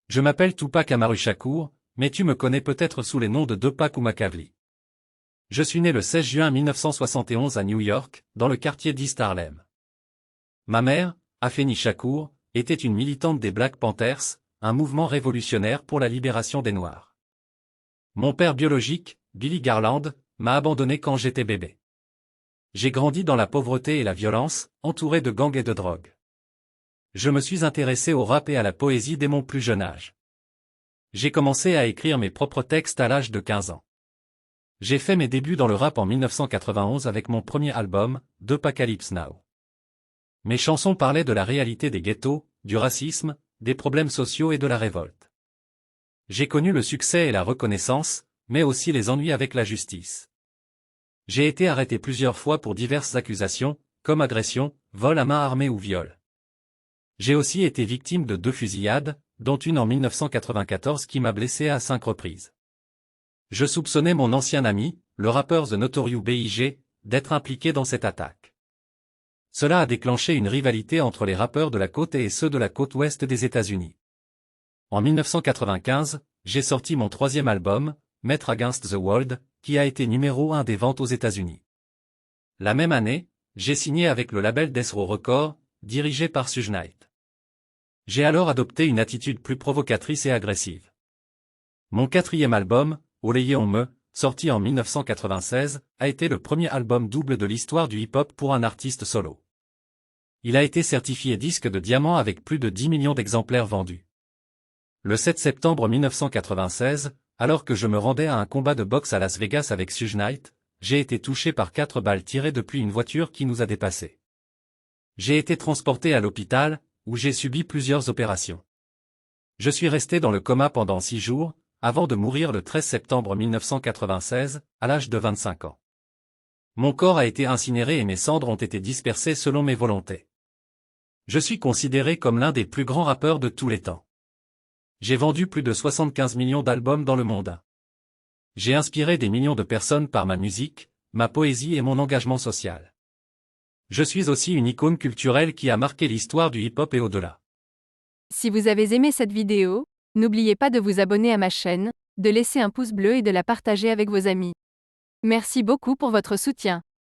Je m'appelle Tupac Amaru Shakur, mais tu me connais peut-être sous les noms de Tupac ou Macaulay. Je suis né le 16 juin 1971 à New York, dans le quartier d'East Harlem. Ma mère, Afeni Shakur, était une militante des Black Panthers, un mouvement révolutionnaire pour la libération des Noirs. Mon père biologique, Billy Garland, m'a abandonné quand j'étais bébé. J'ai grandi dans la pauvreté et la violence, entouré de gangs et de drogue. Je me suis intéressé au rap et à la poésie dès mon plus jeune âge. J'ai commencé à écrire mes propres textes à l'âge de 15 ans. J'ai fait mes débuts dans le rap en 1991 avec mon premier album, Apocalypse Now. Mes chansons parlaient de la réalité des ghettos, du racisme, des problèmes sociaux et de la révolte. J'ai connu le succès et la reconnaissance, mais aussi les ennuis avec la justice. J'ai été arrêté plusieurs fois pour diverses accusations, comme agression, vol à main armée ou viol. J'ai aussi été victime de 2 fusillades, dont une en 1994 qui m'a blessé à 5 reprises. Je soupçonnais mon ancien ami, le rappeur The Notorious B.I.G., d'être impliqué dans cette attaque. Cela a déclenché une rivalité entre les rappeurs de la côte est et ceux de la côte ouest des États-Unis. En 1995, j'ai sorti mon 3e album, Metre Against the World, qui a été numéro 1 des ventes aux États-Unis. La même année, j'ai signé avec le label Death Row Records, dirigé par Suge Knight. J'ai alors adopté une attitude plus provocatrice et agressive. Mon 4e album, Oleye on me, sorti en 1996, a été le premier album double de l'histoire du hip-hop pour un artiste solo. Il a été certifié disque de diamant avec plus de 10 millions d'exemplaires vendus. Le 7 septembre 1996, alors que je me rendais à un combat de boxe à Las Vegas avec Suge Knight, j'ai été touché par 4 balles tirées depuis une voiture qui nous a dépassés. J'ai été transporté à l'hôpital, où j'ai subi plusieurs opérations. Je suis resté dans le coma pendant 6 jours, avant de mourir le 13 septembre 1996, à l'âge de 25 ans. Mon corps a été incinéré et mes cendres ont été dispersées selon mes volontés. Je suis considéré comme l'un des plus grands rappeurs de tous les temps. J'ai vendu plus de 75 millions d'albums dans le monde. J'ai inspiré des millions de personnes par ma musique, ma poésie et mon engagement social. Je suis aussi une icône culturelle qui a marqué l'histoire du hip-hop et au-delà. Si vous avez aimé cette vidéo, n'oubliez pas de vous abonner à ma chaîne, de laisser un pouce bleu et de la partager avec vos amis. Merci beaucoup pour votre soutien.